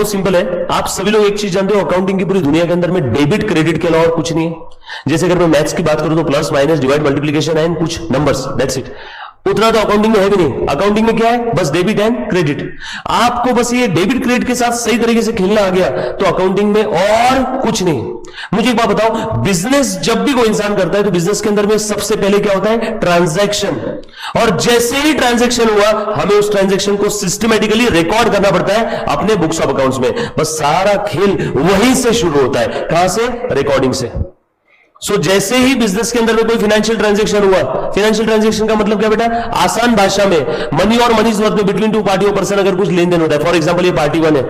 बहुत सिंपल है। आप सभी लोग एक चीज जानते हो, अकाउंटिंग की पूरी दुनिया के अंदर में डेबिट क्रेडिट के अलावा और कुछ नहीं है। जैसे अगर मैं मैथ्स की बात करूं तो plus minus divide multiplication and कुछ नंबर्स, दैट्स इट। उतना तो अकाउंटिंग में है भी नहीं। अकाउंटिंग में क्या है? बस डेबिट एंड क्रेडिट। आपको बस ये डेबिट क्रेडिट के साथ सही तरीके से खेलना आ गया तो अकाउंटिंग में और कुछ नहीं। मुझे एक बात बताओ, बिजनेस जब भी कोई इंसान करता है तो बिजनेस के अंदर में सबसे पहले क्या होता है? ट्रांजैक्शन। और जैसे ही ट्रांजैक्शन हुआ हमें उस ट्रांजैक्शन को सिस्टमेटिकली रिकॉर्ड करना पड़ता है अपने बुक्स ऑफ अकाउंट्स में। बस सारा खेल वहीं से शुरू होता है। कहां से? रिकॉर्डिंग से। सो जैसे ही बिजनेस के अंदर में कोई फाइनेंशियल ट्रांजैक्शन हुआ, फाइनेंशियल ट्रांजैक्शन का मतलब क्या बेटा? आसान भाषा में मनी और मनी वर्थ में बिटवीन टू पार्टी और पर्सन अगर कुछ लेन देन होता है। फॉर एग्जांपल ये पार्टी 1 है,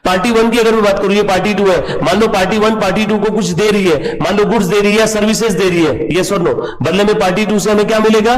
पार्टी 1 की अगर मैं बात करूं, ये पार्टी 2 है। मान लो पार्टी 1 पार्टी 2 को कुछ दे रही है, मान लो गुड्स दे रही है या सर्विसेज दे रही है, यस और नो। बदले में पार्टी 2 से हमें क्या मिलेगा?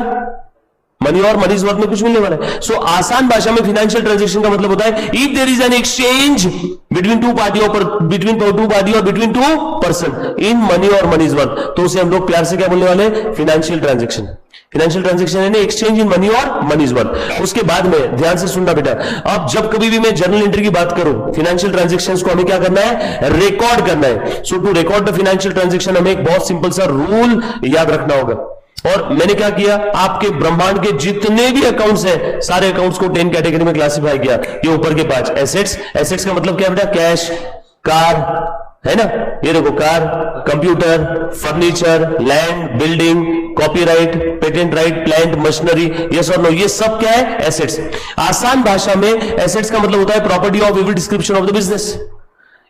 मनी और मनी वर्थ में कुछ मिलने वाला है। सो आसान भाषा में फाइनेंशियल ट्रांजैक्शन का मतलब होता है if there is an exchange between two party or between two person in money or money worth, तो उसे हम लोग प्यार से क्या बोलने वाले? Financial transaction. फाइनेंशियल ट्रांजैक्शन यानी exchange in money or money worth. उसके बाद में ध्यान से सुनना बेटा, अब जब कभी भी मैं जर्नल एंट्री की बात करूं, फाइनेंशियल ट्रांजैक्शंस को हमें क्या करना है? रिकॉर्ड करना है। So to record the financial transaction हमें एक बहुत सिंपल सा रूल याद रखना होगा। और मैंने क्या किया, आपके ब्रह्मांड के जितने भी अकाउंट्स हैं सारे अकाउंट्स को 10 कैटेगरी में क्लासिफाई किया। ये ऊपर के 5 एसेट्स। एसेट्स का मतलब क्या बेटा? कैश, कार, है ना, ये देखो car, computer, furniture, land, building, copyright, patent right, plant, machinery, yes or no, ये सब क्या है? एसेट्स। आसान भाषा में एसेट्स का मतलब होता है property of every description of the business,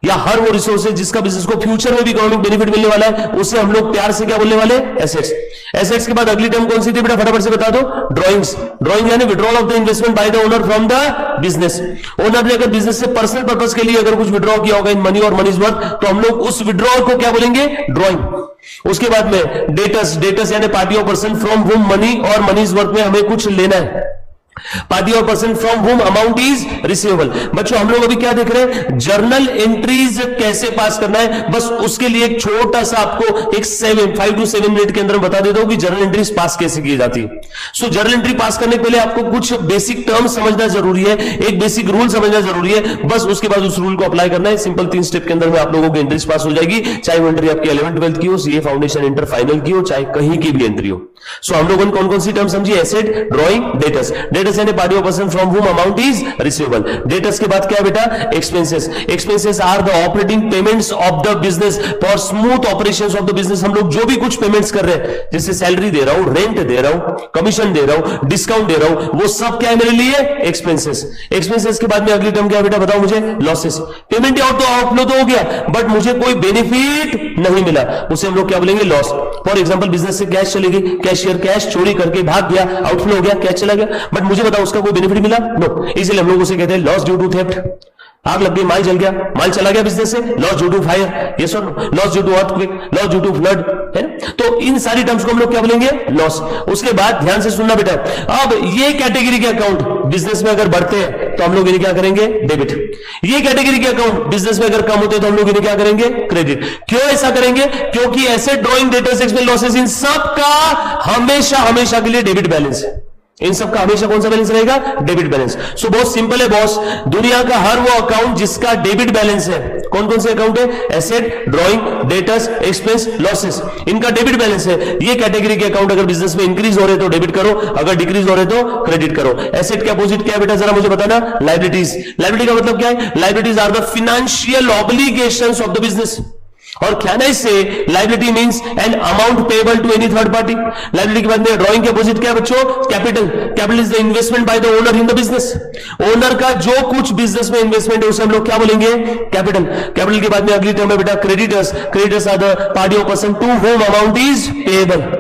या हर वो रिसोर्सेज जिसका बिजनेस को फ्यूचर में भी इकोनॉमिक बेनिफिट मिलने वाला है, उसे हम लोग प्यार से क्या बोलने वाले? एसेट्स। एसेट्स के बाद अगली टर्म कौन सी थी बेटा? फटाफट से बता दो। ड्राइंग्स। ड्राइंग यानी withdrawal of the investment by the owner from the business. Owner ने अगर बिजनेस से पर्सनल पर्पस के लिए अगर कुछ विड्रॉ किया होगा इन मनी और मनी वर्थ, तो हम लोग उस विड्रॉल को क्या बोलेंगे? ड्राइंग। उसके बाद में डेटर्स। डेटर्स यानी पार्टी और पर्सन फ्रॉम हुम मनी और मनी वर्थ में हमें कुछ लेना है। पार्टी और person from home amount is receivable. बच्चों हम लोग अभी क्या देख रहे हैं? जर्नल एंट्रीज कैसे पास करना है। बस उसके लिए एक छोटा सा आपको एक 5 to 7 मिनट के अंदर बता देता हूं कि जर्नल एंट्रीज पास कैसे की जाती है। सो जर्नल एंट्री पास करने के पहले आपको कुछ बेसिक टर्म समझना जरूरी है, एक बेसिक रूल समझना जरूरी है। बस उसके बाद उस रूल को अप्लाई करना है। सिंपल 3 स्टेप के अंदर में आप लोगों की एंट्रीज पास हो जाएगी, चाहे वो एंट्री आपकी 11th 12th की हो, सीए फाउंडेशन इंटर फाइनल की हो, चाहे कहीं की भी एंट्री हो। सो हम लोगों ने कौन कौन सी टर्म समझी? Asset, drawing, debtors. डेटर्स यानी पार्टी और person from whom amount is receivable। Debtors के बाद क्या है बेटा? Expenses. Expenses are the operating payments of the business for smooth operations of the business. हम लोग जो भी कुछ पेमेंट्स कर रहे हैं, जैसे सैलरी दे रहा हूं, रेंट दे रहा हूं, कमीशन दे रहा हूं, डिस्काउंट दे रहा हूं, वो सब क्या है मेरे लिए? एक्सपेंसेस। एक्सपेंसेस के बाद में अगली टर्म क्या है बेटा? बताओ मुझे। लॉसेस। पेमेंट आउटफ्लो तो हो गया बट मुझे कोई बेनिफिट नहीं मिला, उसे हम लोग क्या बोलेंगे? लॉस। फॉर एग्जांपल बिजनेस से कैश चली गई, कैशियर कैश चोरी करके भाग गया, आउटफ्लो हो गया, कैश चला गया, बट मुझे बताओ उसका कोई बेनिफिट मिला? नो। इसलिए हम लोग उसे कहते हैं लॉस ड्यू टू थेफ्ट। आग लग गई, माल जल गया, माल चला गया बिजनेस से, loss due to fire, yes or no, loss due to earthquake, loss due to flood, है ना। तो इन सारी टर्म्स को हम लोग क्या बोलेंगे? लॉस। उसके बाद ध्यान से सुनना बेटा, अब ये कैटेगरी के अकाउंट बिजनेस में अगर बढ़ते हैं तो हम लोग इन्हें क्या करेंगे? डेबिट। ये कैटेगरी के अकाउंट बिजनेस में अगर कम होते हैं तो हम लोग इन्हें क्या करेंगे? क्रेडिट। क्यों ऐसा करेंगे? क्योंकि asset, drawing, debtors, expense, losses, इन सब का हमेशा के लिए डेबिट बैलेंस है। इन सबका हमेशा कौन सा बैलेंस रहेगा? Debit balance. सो बहुत सिंपल है बॉस, दुनिया का हर वो अकाउंट जिसका डेबिट बैलेंस है, कौन कौन से अकाउंट है? Asset, drawing, debtors, expense, losses, इनका डेबिट बैलेंस है। ये कैटेगरी के अकाउंट अगर बिजनेस में इंक्रीज हो रहे तो डेबिट करो, अगर डिक्रीज हो रहे तो क्रेडिट करो। एसेट के अपोजिट क्या है बेटा? जरा मुझे बताना। लायबिलिटीज। लायबिलिटी का मतलब क्या है? Liabilities are the financial obligations of the business. और क्या ना इससे liability means an amount payable to any third party. Liability के बाद में ड्राइंग के अपोजिट क्या है बच्चों? Capital. Capital is the investment by the owner in the business. Owner का जो कुछ बिजनेस में इन्वेस्टमेंट है उसे हम लोग क्या बोलेंगे? कैपिटल। कैपिटल के बाद में अगली टर्म है बेटा creditors. Creditors are the party और person to home amount is payable.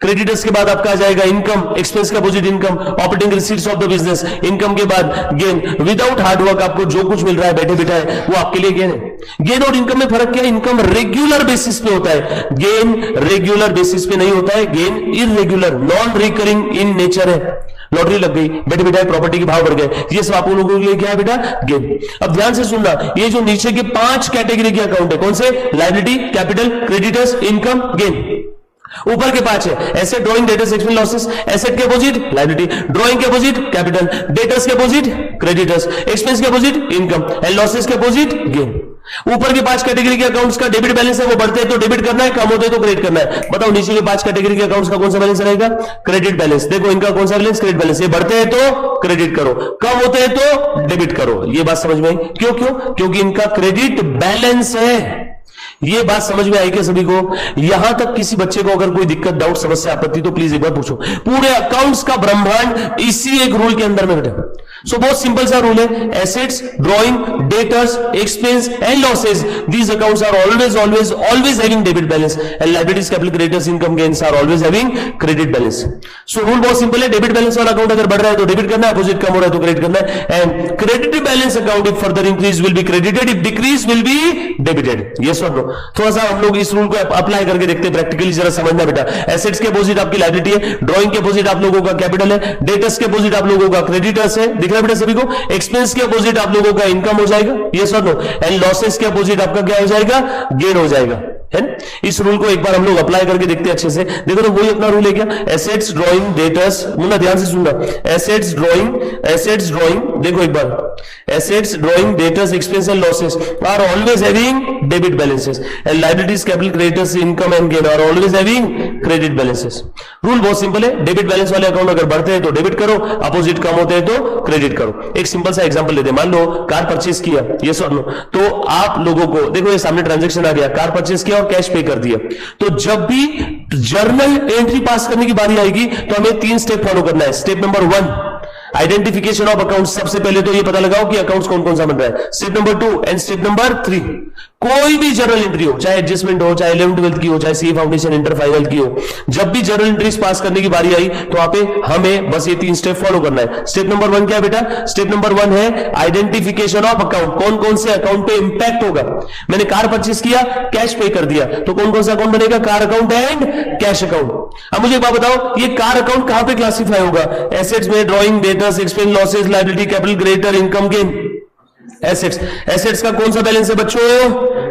Creditors के बाद आपका आ जाएगा इनकम। एक्सपेंस का opposite income, operating receipts of the business. Income के बाद गेन। विदाउट हार्डवर्क आपको जो कुछ मिल रहा है बैठे बिठाए वो आपके लिए गेन है। गेन और इनकम में फर्क क्या है? इनकम रेगुलर बेसिस पे होता है, गेन रेगुलर बेसिस पे नहीं होता है। Gain irregular, non recurring in nature है। लॉटरी लग गई, बैठे बिठाए प्रॉपर्टी के भाव बढ़ गए, ये सब आप लोगों के लिए क्या है बेटा? गेन। अब ध्यान से सुनना, ये जो नीचे के 5 कैटेगरी के अकाउंट है, कौन से? Liability, capital, creditors, income, gain. ऊपर के 5 है asset, drawing, debtors, expense, losses. Asset के अपोजिट लायबिलिटी, ड्रॉइंग के अपोजिट कैपिटल, डेटर्स के अपोजिट क्रेडिटर्स, एक्सपेंस के अपोजिट इनकम एंड लॉसेस के अपोजिट गेन। ऊपर के 5 कैटेगरी के अकाउंट्स का डेबिट बैलेंस है, वो बढ़ते हैं तो डेबिट करना है, कम होते हैं तो क्रेडिट करना है। बताओ नीचे के 5 कैटेगरी के अकाउंट्स का कौन सा बैलेंस रहेगा? Credit balance. देखो इनका कौन सा बैलेंस? Credit balance. ये बढ़ते हैं तो क्रेडिट करो, कम होते हैं तो डेबिट करो। ये बात समझ में आई? क्यों क्यों? क्योंकि इनका क्रेडिट बैलेंस है। ये बात समझ में आई क्या सभी को? यहां तक किसी बच्चे को अगर कोई दिक्कत, डाउट, समस्या, आपत्ति तो प्लीज एक बार पूछो। पूरे अकाउंट्स का ब्रह्मांड इसी एक रूल के अंदर में बेटा। सो बहुत सिंपल सा रूल है, assets, drawing, debtors, expense and losses, these accounts are always having debit balance and liabilities, capital, creditors, income, gains are always having credit balance. So rule बहुत सिंपल है, डेबिट बैलेंस वाला account अगर बढ़ रहा है तो debit करना है, अपोजिट कम हो रहा है तो क्रेडिट करना है। And credit balance account if further increase will be credited, if decrease will be debited. Yes or no? थोड़ा सा हम लोग इस रूल को अप्लाई करके देखते हैं प्रैक्टिकली, जरा समझना बेटा। एसेट्स के अपोजिट आपकी लायबिलिटी है, ड्रॉइंग के अपोजिट आप लोगों का कैपिटल है, डेटर्स के अपोजिट आप लोगों का क्रेडिटर्स है, दिख रहा है बेटा सभी को? एक्सपेंस के अपोजिट आप लोगों का इनकम हो जाएगा, yes or no? And losses के अपोजिट आपका क्या हो जाएगा? गेन हो जाएगा, है? इस रूल को एक बार हम लोग अप्लाई करके देखते हैं अच्छे से। देखो तो वही अपना रूल है क्या? एसेट्स, ड्रॉइंग, डेटर्स, मुन्ना ध्यान से सुनना, एसेट्स, ड्रॉइंग, देखो एक बार, assets, drawing, debtors, expense and losses are always having debit balances and liabilities, capital, creditors, income and gain are always having credit balances. Rule बहुत सिंपल है, डेबिट बैलेंस वाले account अगर बढ़ते हैं तो डेबिट करो, अपोजिट कम होते हैं तो क्रेडिट करो। एक सिंपल सा एग्जांपल लेते हैं, मान लो कार परचेज किया, यस और नो? तो आप लोगों को देखो ये सामने ट्रांजैक्शन आ गया, कार परचेज किया और कैश पे कर दिया। तो जब भी जर्नल एंट्री पास करने की बारी आएगी तो हमें 3 स्टेप फॉलो करना है। Step number 1, identification of account. सबसे पहले तो ये पता लगाओ कि अकाउंट्स कौन कौन सा बन रहा है। Step number 2 and step number 3, कोई भी जर्नल एंट्री हो, चाहे एडजस्टमेंट हो, चाहे 11th 12th की हो, चाहे सीए फाउंडेशन इंटर फाइनल की हो, जब भी जर्नल एंट्रीज पास करने की बारी आई तो वहां पे हमें बस ये 3 स्टेप फॉलो करना है। स्टेप नंबर 1 क्या है बेटा? स्टेप नंबर 1 है आइडेंटिफिकेशन ऑफ अकाउंट। कौन कौन से अकाउंट पे इंपैक्ट होगा? मैंने कार परचेज किया, कैश पे कर दिया, तो कौन कौन सा अकाउंट बनेगा? Car account and cash account. अब मुझे एक बात बताओ, ये कार अकाउंट कहां पे क्लासिफाई होगा? एसेट्स में, drawing, debtors, expense, losses, liability, capital, creditor, income, gain. Assets का कौन सा बैलेंस है बच्चों?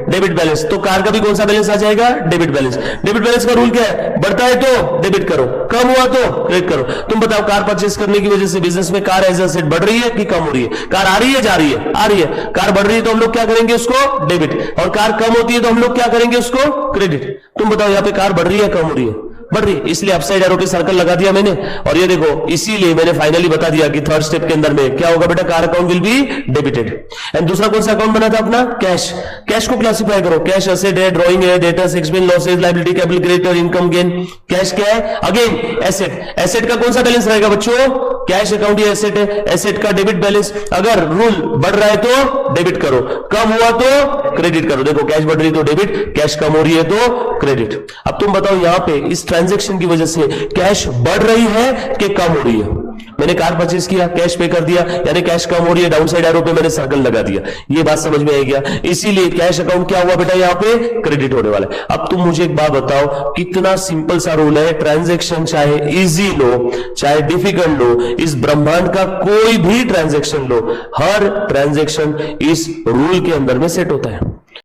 Debit balance. तो कार का भी कौन सा बैलेंस आ जाएगा? Debit balance. डेबिट बैलेंस का रूल क्या है? बढ़ता है तो डेबिट करो, कम हुआ तो क्रेडिट करो। तुम बताओ, कार परचेस करने की वजह से बिजनेस में कार एज एसेट बढ़ रही है कि कम हो रही है? कार आ रही है, जा रही है? आ रही है। कार बढ़ रही है तो हम लोग क्या करेंगे? उसको डेबिट। और कार कम होती है तो हम लोग क्या करेंगे? उसको क्रेडिट। तुम बताओ यहाँ पे कार बढ़ रही है, कम हो रही है? बढ़ रही, इसलिए अपसाइड एरो पे सर्कल लगा दिया मैंने। और ये देखो, इसीलिए मैंने फाइनली बता दिया कि थर्ड स्टेप के अंदर में क्या होगा बेटा? Car account will be debited. And दूसरा कौन सा अकाउंट बना था अपना? कैश। कैश को क्लासिफाई करो, कैश एसेट है, ड्रॉइंग है, debtors, expense, losses, liability, capital, creditor, income, gain. Cash क्या है? Again asset. एसेट का कौन सा बैलेंस रहेगा बच्चों? कैश अकाउंट ये एसेट है, एसेट का डेबिट बैलेंस। अगर रूल बढ़ रहा है तो डेबिट करो, कम हुआ तो क्रेडिट करो। देखो, कैश बढ़ रही है तो डेबिट, कैश कम हो रही है तो क्रेडिट। अब तुम बताओ, यहां पे इस ट्रांजैक्शन की वजह से कैश बढ़ रही है कि कम हो रही है? मैंने कार परचेज किया, कैश पे कर दिया, यानी कैश कम हो रही है, डाउन साइड एरो पे मैंने सर्कल लगा दिया। ये बात समझ में आ गया? इसीलिए कैश अकाउंट क्या हुआ बेटा? यहाँ पे क्रेडिट होने वाला है। अब तुम मुझे एक बात बताओ, कितना सिंपल सा रूल है। ट्रांजैक्शन चाहे इजी लो, चाहे डिफिकल्ट लो, इस ब्रह्मांड का कोई भी ट्रांजैक्शन लो, हर ट्रांजैक्शन इस रूल के अंदर में सेट होता है।